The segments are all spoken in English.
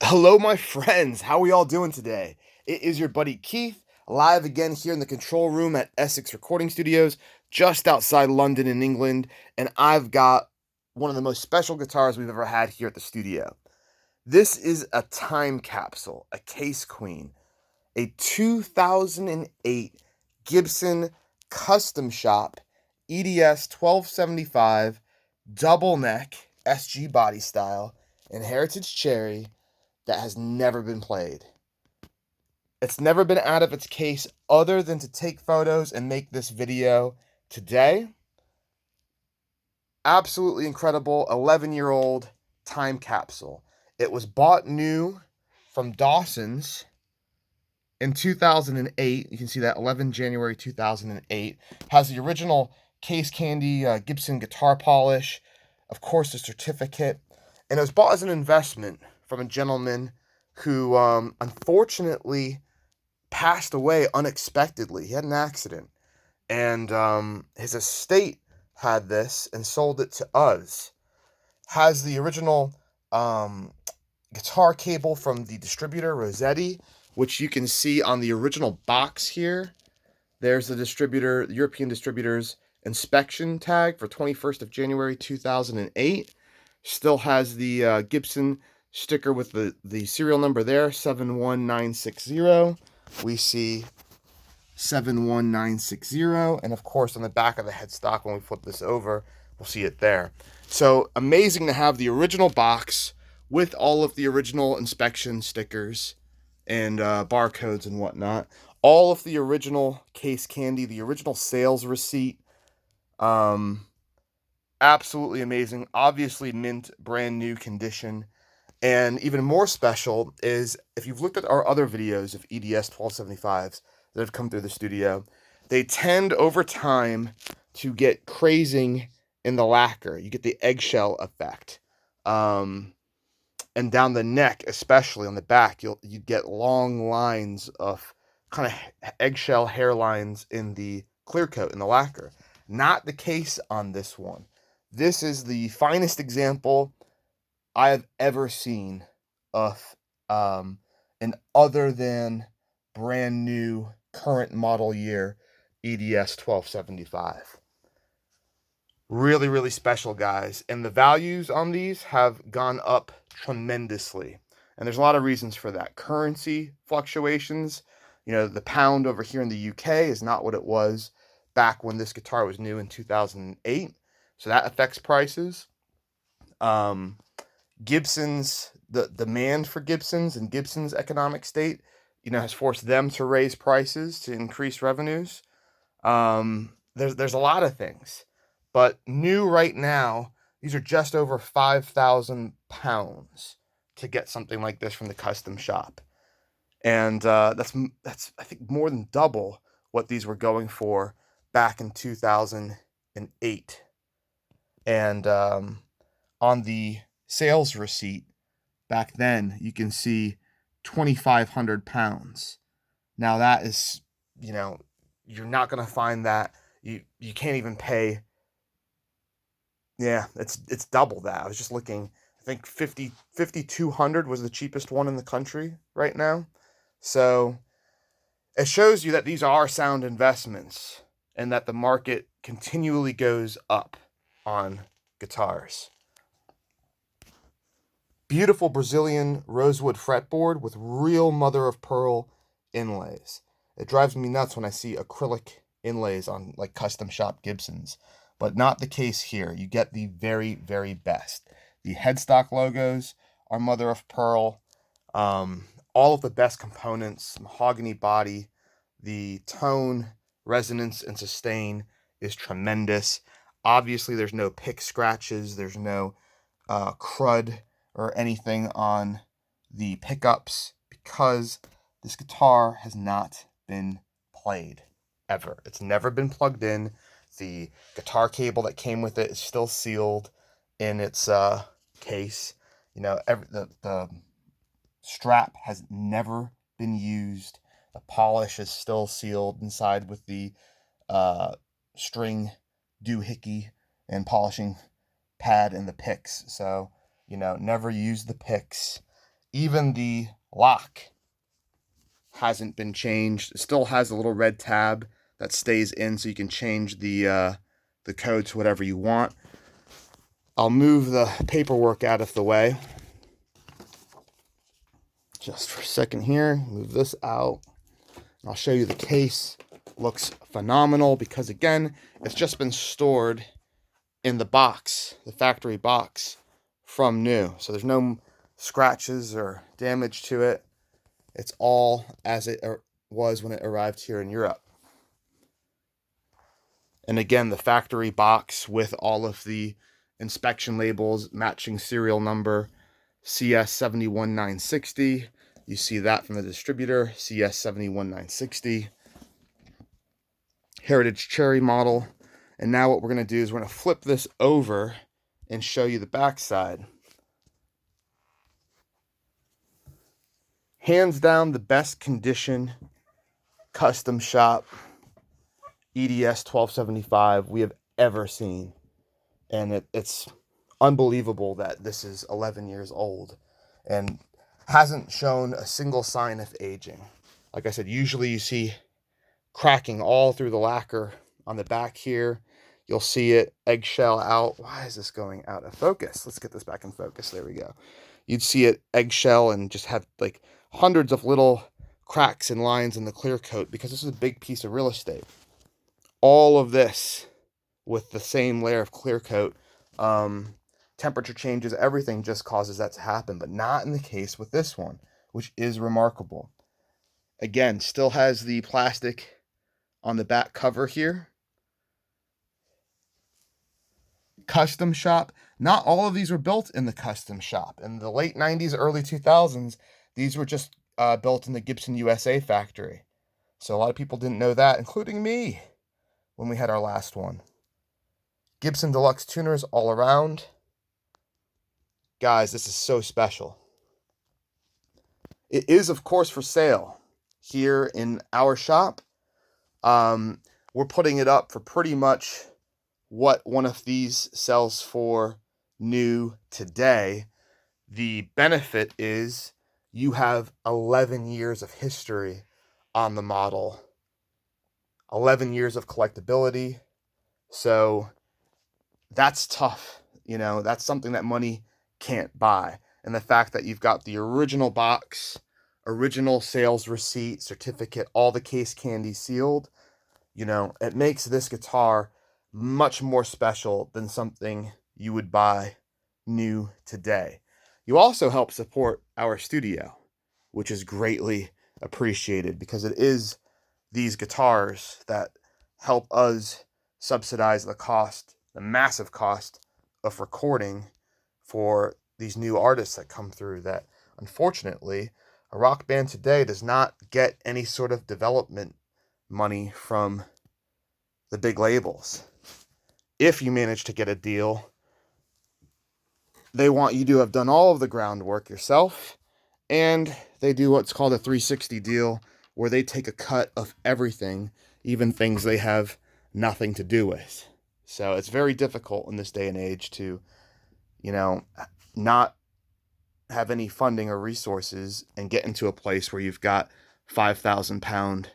Hello, my friends. How are we all doing today? It is your buddy Keith, live again here in the control room at Essex Recording Studios, just outside London in England, and I've got one of the most special guitars we've ever had here at the studio. This is a time capsule, a case queen, a 2008 Gibson custom shop EDS-1275 double neck SG body style and heritage cherry that has never been played. It's never been out of its case other than to take photos and make this video today. Absolutely incredible 11-year-old time capsule. It was bought new from Dawson's in 2008. You can see that 11 January 2008. Has the original case candy Gibson guitar polish, of course, the certificate, and it was bought as an investment from a gentleman who unfortunately passed away unexpectedly. He had an accident, and his estate had this and sold it to us. Has the original guitar cable from the distributor, Rosewood, which you can see on the original box here. There's the distributor, the European distributor's inspection tag for 21st of January 2008. Still has the Gibson sticker with the serial number there, 71960. We see 71960, and of course on the back of the headstock, when we flip this over, we'll see it there. So amazing to have the original box with all of the original inspection stickers and barcodes and whatnot. All of the original case candy, the original sales receipt. Absolutely amazing. Obviously mint, brand new condition. And even more special is, if you've looked at our other videos of EDS 1275s that have come through the studio, they tend over time to get crazing in the lacquer. You get the eggshell effect. And down the neck, especially on the back, you get long lines of kind of eggshell hairlines in the clear coat, in the lacquer. Not the case on this one. This is the finest example I have ever seen of an other than brand new current model year EDS 1275. Really, really special, guys. And the values on these have gone up tremendously. And there's a lot of reasons for that. Currency fluctuations. You know, the pound over here in the UK is not what it was back when this guitar was new in 2008. So that affects prices. The demand for Gibsons and Gibson's economic state, has forced them to raise prices to increase revenues. There's a lot of things, but new right now, these are just over £5,000 to get something like this from the custom shop, and that's I think more than double what these were going for back in 2008. And on the sales receipt back then, you can see £2,500. Now that is, you're not going to find that. You can't even pay. Yeah, it's double that. I was just looking. I think 5,200 was the cheapest one in the country right now. So it shows you that these are sound investments and that the market continually goes up on guitars. Beautiful Brazilian rosewood fretboard with real mother of pearl inlays. It drives me nuts when I see acrylic inlays on like custom shop Gibsons, but not the case here. You get the very, very best. The headstock logos are mother of pearl. All of the best components, mahogany body, the tone, resonance, and sustain is tremendous. Obviously, there's no pick scratches. There's no crud or anything on the pickups because this guitar has not been played ever. It's never been plugged in. The guitar cable that came with it is still sealed in its case. The strap has never been used. The polish is still sealed inside with the string doohickey and polishing pad and the picks. So, never use the picks. Even the lock hasn't been changed. It still has a little red tab that stays in, so you can change the code to whatever you want. I'll move the paperwork out of the way just for a second here. Move this out. I'll show you the case. Looks phenomenal because, again, it's just been stored in the box, the factory box, from new. So there's no scratches or damage to it. It's all as it was when it arrived here in Europe. And again, the factory box with all of the inspection labels, matching serial number, CS71960. You see that from the distributor, CS71960. Heritage Cherry model. And now what we're going to do is we're going to flip this over and show you the backside. Hands down, the best condition custom shop EDS-1275 we have ever seen. And it's unbelievable that this is 11 years old and hasn't shown a single sign of aging. Like I said, usually you see cracking all through the lacquer on the back here. You'll see it eggshell out. Why is this going out of focus? Let's get this back in focus. There we go. You'd see it eggshell and just have like hundreds of little cracks and lines in the clear coat because this is a big piece of real estate. All of this with the same layer of clear coat, temperature changes, everything just causes that to happen, but not in the case with this one, which is remarkable. Again, still has the plastic on the back cover here. Custom shop. Not all of these were built in the custom shop. In the late 90s, early 2000s, these were just built in the Gibson USA factory. So a lot of people didn't know that, including me, when we had our last one. Gibson Deluxe tuners all around. Guys, this is so special. It is, of course, for sale here in our shop. We're putting it up for pretty much what one of these sells for new today. The benefit is you have 11 years of history on the model. 11 years of collectability. So that's tough. You know, that's something that money can't buy. And the fact that you've got the original box, original sales receipt, certificate, all the case candy sealed, you know, it makes this guitar much more special than something you would buy new today. You also help support our studio, which is greatly appreciated because it is these guitars that help us subsidize the cost, the massive cost of recording for these new artists that come through that, unfortunately, a rock band today does not get any sort of development money from the big labels. If you manage to get a deal, they want you to have done all of the groundwork yourself, and they do what's called a 360 deal, where they take a cut of everything, even things they have nothing to do with. So it's very difficult in this day and age to, you know, not have any funding or resources and get into a place where you've got £5,000.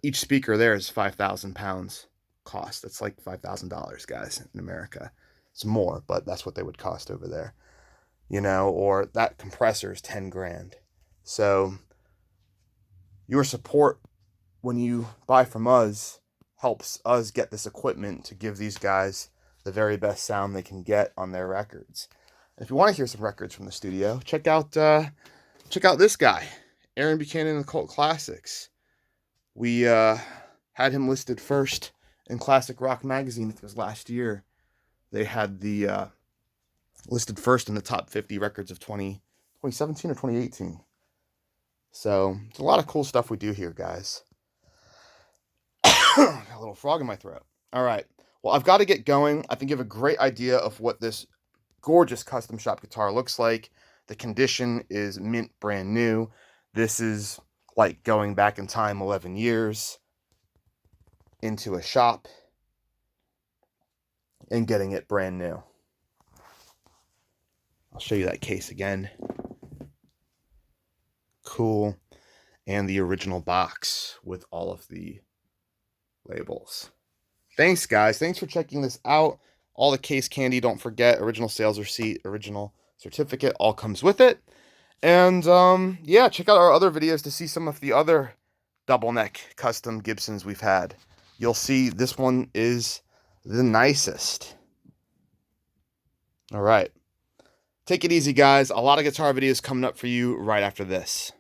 Each speaker there is £5,000 cost. That's like $5,000, guys, in America. It's more, but that's what they would cost over there, you know, or that compressor is 10 grand. So your support when you buy from us helps us get this equipment to give these guys the very best sound they can get on their records. And if you want to hear some records from the studio, check out this guy, Aaron Buchanan and the Cult Classics. We had him listed first in Classic Rock Magazine. It was last year. They had the listed first in the top 50 records of 2017 or 2018. So it's a lot of cool stuff we do here, guys. Got a little frog in my throat. All right. Well, I've got to get going. I think you have a great idea of what this gorgeous custom shop guitar looks like. The condition is mint brand new. This is like going back in time 11 years into a shop and getting it brand new. I'll show you that case again. cool. And the original box with all of the labels. Thanks, guys. Thanks for checking this out. All the case candy, don't forget, original sales receipt, original certificate, all comes with it. And, yeah, check out our other videos to see some of the other double neck custom Gibsons we've had. You'll see this one is the nicest. All right. Take it easy, guys. A lot of guitar videos coming up for you right after this.